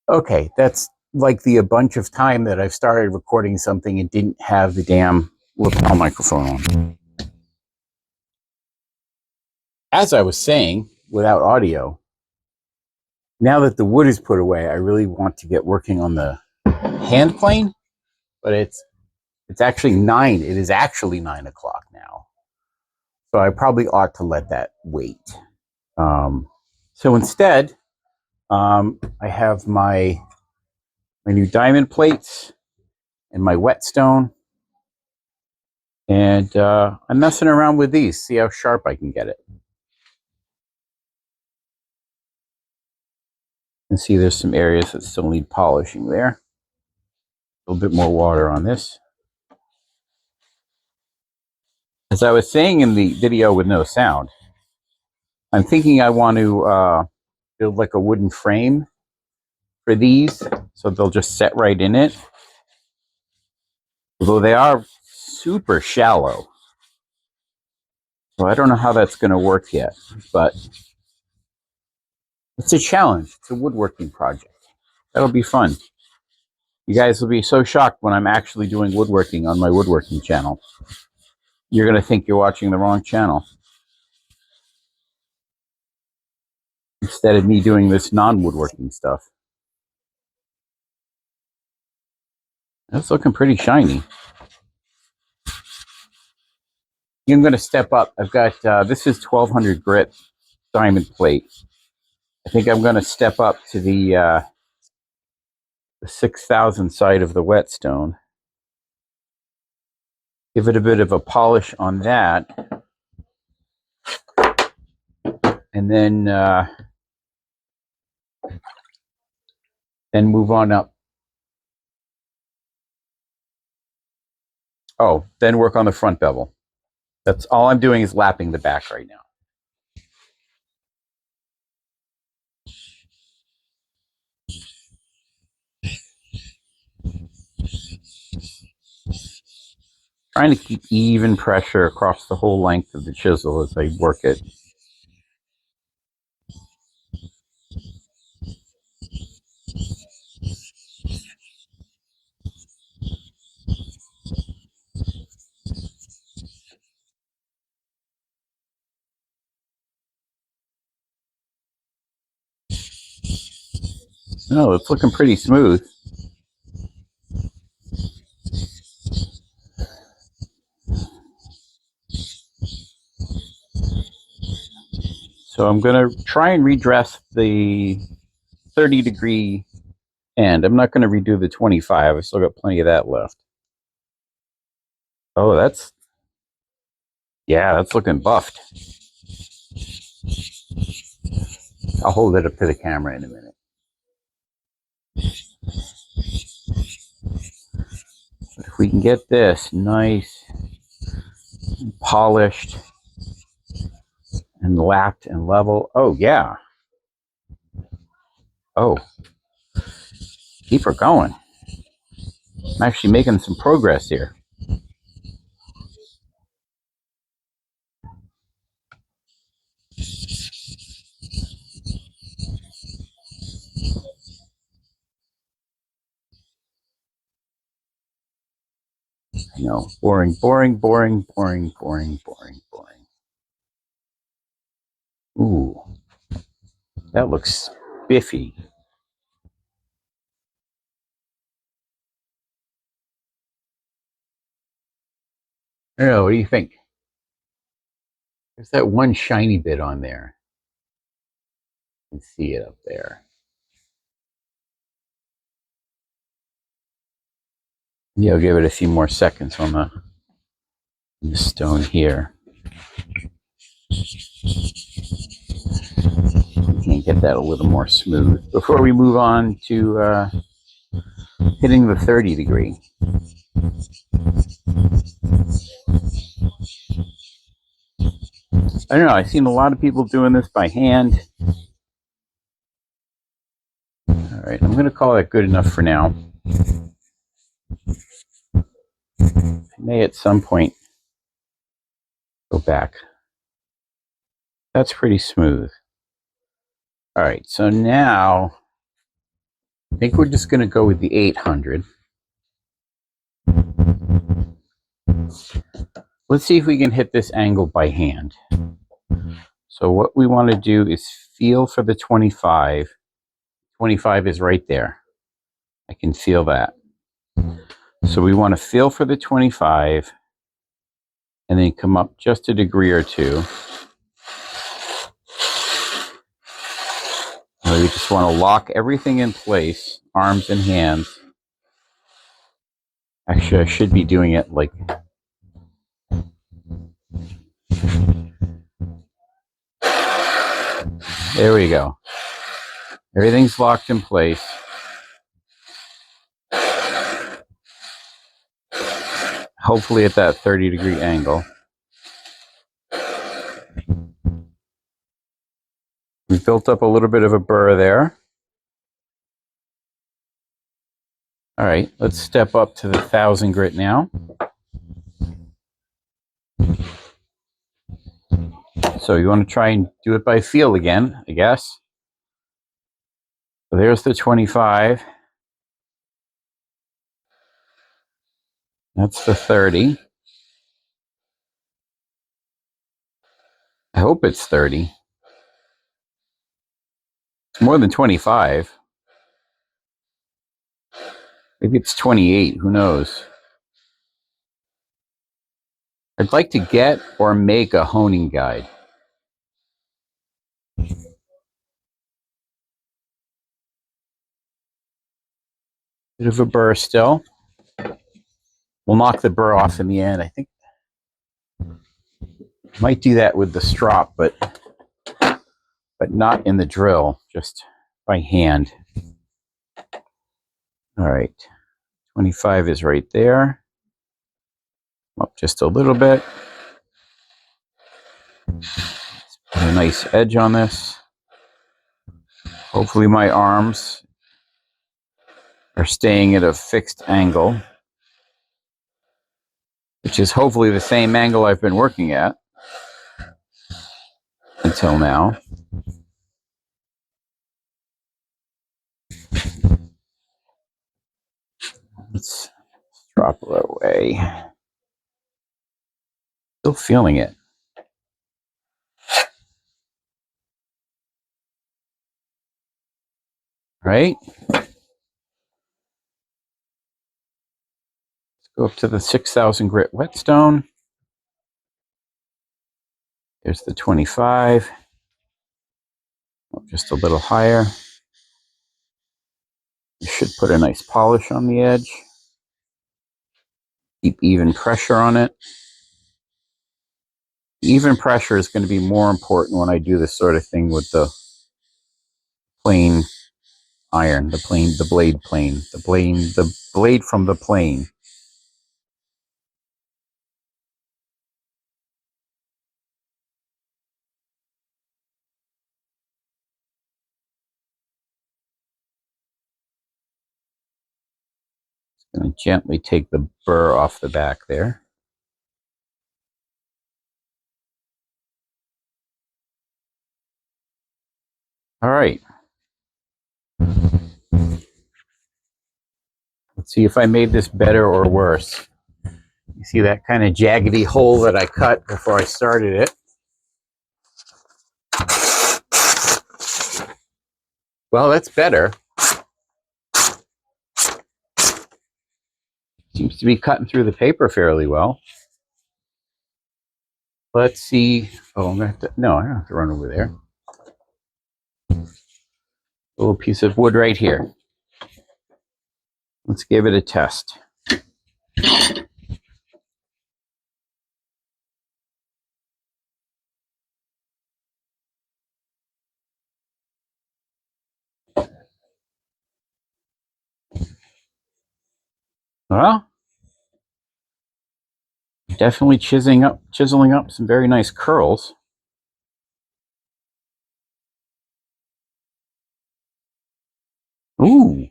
Okay, that's like a bunch of time that I've started recording something and didn't have the damn lapel microphone on. As I was saying, without audio, now that the wood is put away, I really want to get working on the hand plane, but it's actually 9. It is actually 9 o'clock now. So I probably ought to let that wait. So instead, I have my new diamond plates and my whetstone, and I'm messing around with these, see how sharp I can get it. And see there's some areas that still need polishing there. A little bit more water on this. As I was saying in the video with no sound, I'm thinking I want to build like a wooden frame for these, so they'll just set right in it. Although they are super shallow. So I don't know how that's going to work yet, but it's a challenge. It's a woodworking project. That'll be fun. You guys will be so shocked when I'm actually doing woodworking on my woodworking channel. You're going to think you're watching the wrong channel. Instead of me doing this non-woodworking stuff. That's looking pretty shiny. I'm going to step up. I've got, this is 1200 grit diamond plate. I think I'm going to step up to the 6000 side of the whetstone. Give it a bit of a polish on that. And then move on up. Oh, then work on the front bevel. That's all I'm doing is lapping the back right now. Trying to keep even pressure across the whole length of the chisel as I work it. Oh, it's looking pretty smooth. So I'm going to try and redress the 30-degree end. I'm not going to redo the 25. I still got plenty of that left. Oh, that's looking buffed. I'll hold it up to the camera in a minute. But if we can get this nice, polished, and lapped and level. Oh, yeah. Oh, keep her going. I'm actually making some progress here. I know, boring, boring, boring, boring, boring, boring, boring. Ooh, that looks spiffy. I don't know, what do you think? There's that one shiny bit on there. You can see it up there. Yeah, I'll give it a few more seconds on the stone here. We can get that a little more smooth before we move on to hitting the 30-degree. I don't know, I've seen a lot of people doing this by hand. All right, I'm going to call that good enough for now. I may at some point go back. That's pretty smooth. All right, so now I think we're just going to go with the 800. Let's see if we can hit this angle by hand. So what we want to do is feel for the 25. 25 is right there. I can feel that. So we want to feel for the 25 and then come up just a degree or two. And we just want to lock everything in place, arms and hands. Actually, I should be doing it like there we go. Everything's locked in place. Hopefully at that 30-degree angle. We've built up a little bit of a burr there. All right, let's step up to the 1000 grit now. So you want to try and do it by feel again, I guess. So there's the 25. That's the 30. I hope it's 30. It's more than 25. Maybe it's 28, who knows? I'd like to get or make a honing guide. Bit of a burr still. We'll knock the burr off in the end. I think I might do that with the strop, but not in the drill, just by hand. All right, 25 is right there. Up just a little bit. Let's put a nice edge on this. Hopefully my arms are staying at a fixed angle, which is hopefully the same angle I've been working at until now. Let's drop it away. Still feeling it. Right? Let's go up to the 6000 grit whetstone. There's the 25. Just a little higher. You should put a nice polish on the edge. Keep even pressure on it. Even pressure is going to be more important when I do this sort of thing with the plane iron, the blade plane, the blade from the plane. Just going to gently take the burr off the back there. All right. Let's see if I made this better or worse. You see that kind of jaggedy hole that I cut before I started it? Well, that's better. Seems to be cutting through the paper fairly well. Let's see. Oh, I'm going to have to, no, I don't have to run over there. A little piece of wood right here. Let's give it a test. Well, definitely chiseling up some very nice curls. Ooh.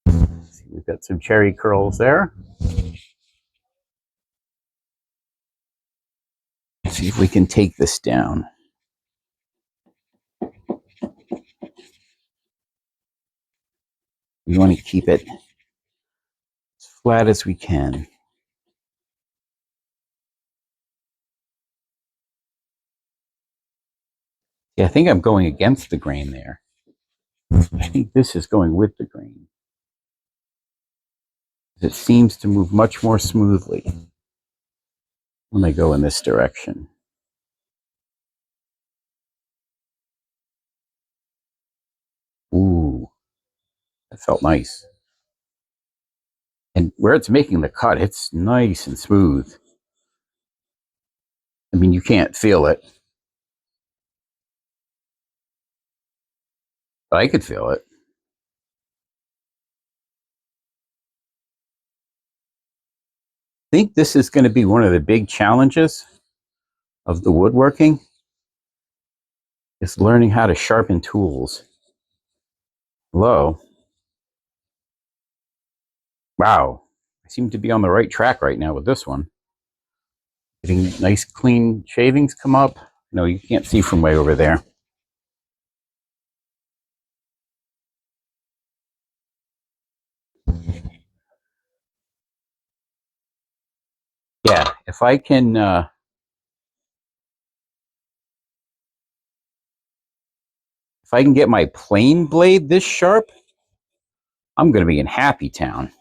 See, we've got some cherry curls there. Let's see if we can take this down. We want to keep it as flat as we can. Yeah, I think I'm going against the grain there. I think this is going with the grain. It seems to move much more smoothly when I go in this direction. Ooh, that felt nice. And where it's making the cut, it's nice and smooth. I mean, you can't feel it, but I could feel it. I think this is going to be one of the big challenges of the woodworking, is learning how to sharpen tools. Hello. Wow. I seem to be on the right track right now with this one. Getting nice clean shavings come up. No, you can't see from way over there. Yeah, if I can get my plane blade this sharp, I'm going to be in happy town.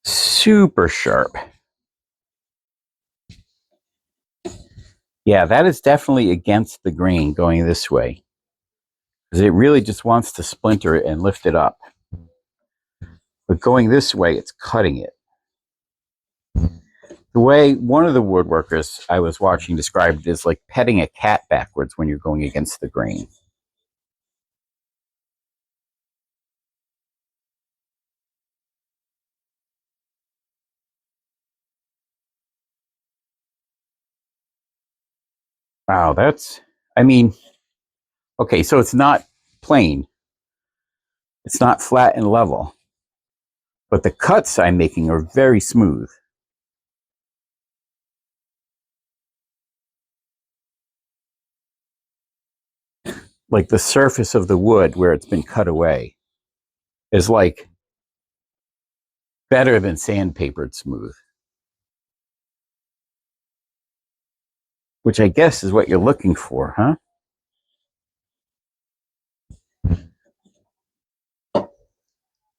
Super sharp. Yeah, that is definitely against the grain going this way, because it really just wants to splinter it and lift it up. But going this way, it's cutting it. The way one of the woodworkers I was watching described it is like petting a cat backwards when you're going against the grain. Wow, I mean, okay, so it's not plain, it's not flat and level, but the cuts I'm making are very smooth. Like the surface of the wood where it's been cut away is like better than sandpapered smooth, which I guess is what you're looking for, huh?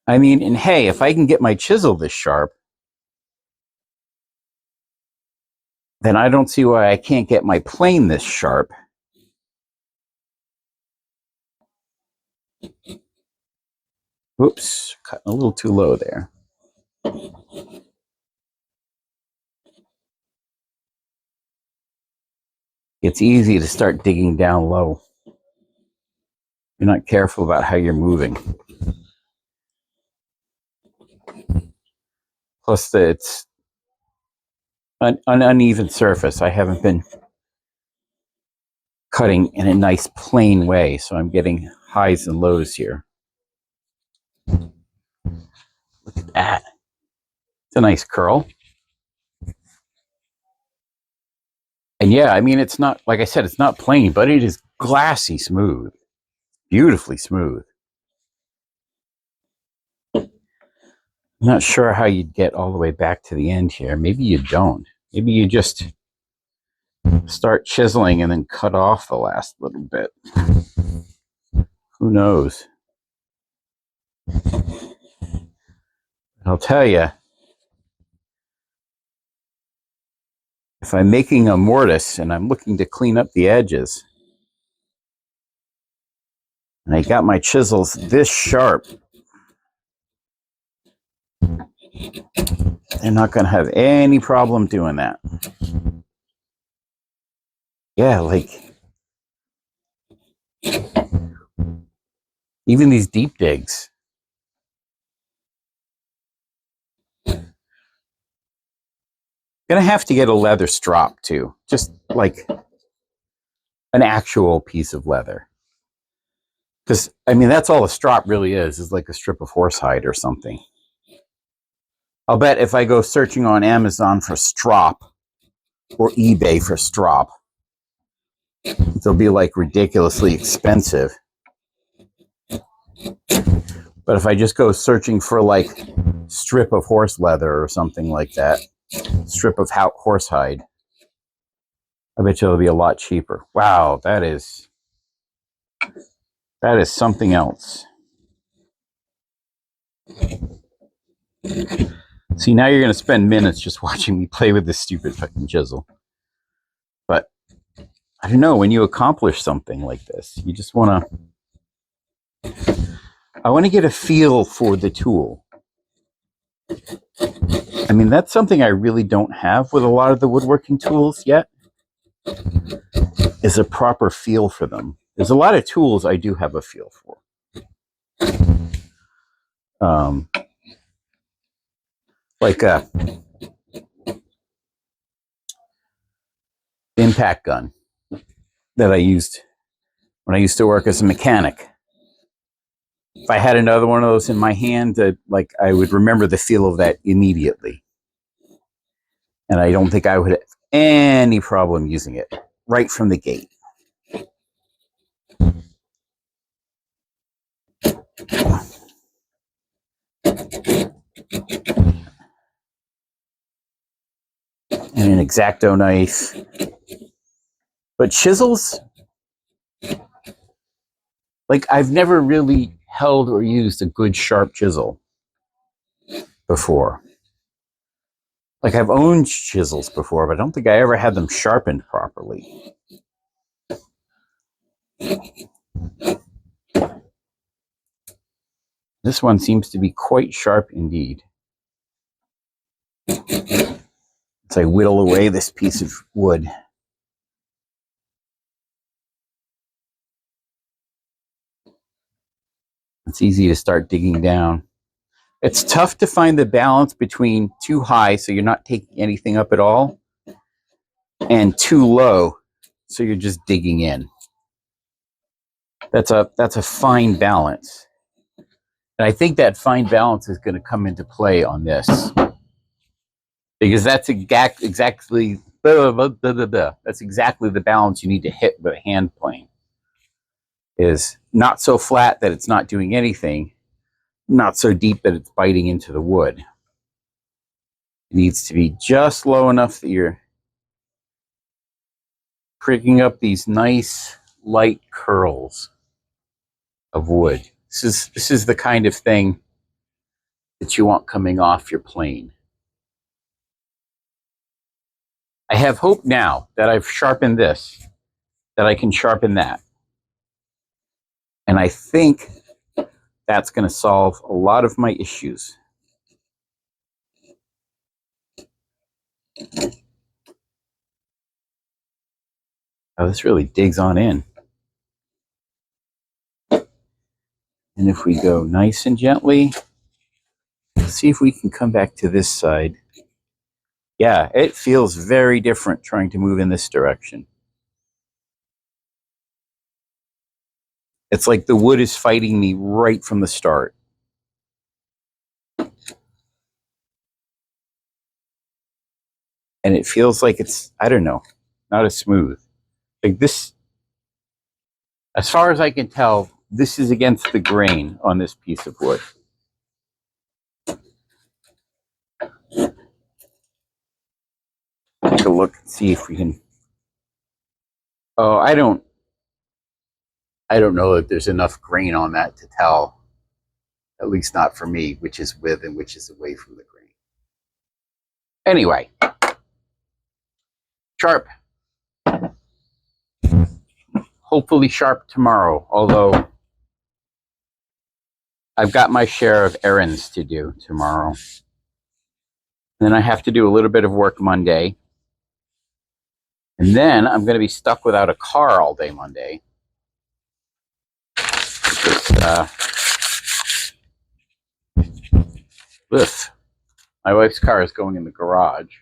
I mean, and hey, if I can get my chisel this sharp, then I don't see why I can't get my plane this sharp. Whoops, cutting a little too low there. It's easy to start digging down low. You're not careful about how you're moving. Plus, it's an uneven surface. I haven't been cutting in a nice plain way, so I'm getting highs and lows here. Look at that. It's a nice curl. And yeah, I mean, it's not, like I said, it's not plain, but it is glassy smooth, beautifully smooth. I'm not sure how you'd get all the way back to the end here. Maybe you don't. Maybe you just start chiseling and then cut off the last little bit. Who knows? I'll tell you, if I'm making a mortise and I'm looking to clean up the edges, and I got my chisels this sharp, they're not going to have any problem doing that. Yeah, like even these deep digs. Gonna have to get a leather strop too, just like an actual piece of leather. Because I mean, that's all a strop really is like a strip of horsehide or something. I'll bet if I go searching on Amazon for strop or eBay for strop, they'll be like ridiculously expensive. But if I just go searching for like strip of horse leather or something like that, strip of horse hide, I bet you it'll be a lot cheaper. Wow, that is something else. See, now you're going to spend minutes just watching me play with this stupid fucking chisel. But I don't know, when you accomplish something like this, you just want to, I want to get a feel for the tool. I mean, that's something I really don't have with a lot of the woodworking tools yet, is a proper feel for them. There's a lot of tools I do have a feel for. Like a impact gun that I used when I used to work as a mechanic. If I had another one of those in my hand, like I would remember the feel of that immediately. And I don't think I would have any problem using it right from the gate. And an X-Acto knife. But chisels, like I've never really held or used a good sharp chisel before. Like I've owned chisels before, but I don't think I ever had them sharpened properly. This one seems to be quite sharp indeed. As I whittle away this piece of wood. It's easy to start digging down. It's tough to find the balance between too high, so you're not taking anything up at all, and too low, so you're just digging in. That's a fine balance. And I think that fine balance is going to come into play on this. Because that's exactly that's exactly the balance you need to hit with a hand plane. Is not so flat that it's not doing anything, not so deep that it's biting into the wood. It needs to be just low enough that you're pricking up these nice light curls of wood. This is the kind of thing that you want coming off your plane. I have hope now that I've sharpened this, that I can sharpen that. And I think that's going to solve a lot of my issues. Oh, this really digs on in. And if we go nice and gently, see if we can come back to this side. Yeah, it feels very different trying to move in this direction. It's like the wood is fighting me right from the start. And it feels like it's, I don't know, not as smooth. Like this, as far as I can tell, this is against the grain on this piece of wood. Take a look and see if we can. Oh, I don't know that there's enough grain on that to tell, at least not for me, which is with and which is away from the grain. Anyway, sharp. Hopefully sharp tomorrow, although I've got my share of errands to do tomorrow. And then I have to do a little bit of work Monday. And then I'm going to be stuck without a car all day Monday. Because, my wife's car is going in the garage.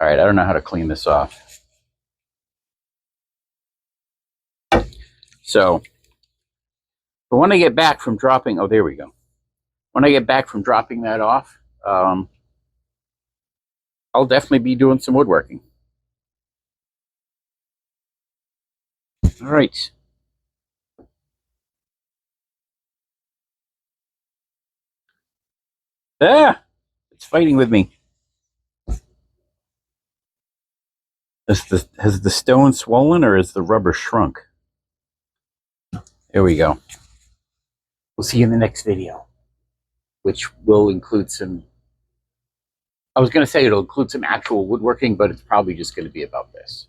All right, I don't know how to clean this off. So, but when I get back from dropping, oh, there we go. when I get back from dropping that off, I'll definitely be doing some woodworking. All right. Ah, it's fighting with me. Has the stone swollen or has the rubber shrunk? There we go. We'll see you in the next video, which will include some. I was going to say it'll include some actual woodworking, but it's probably just going to be about this.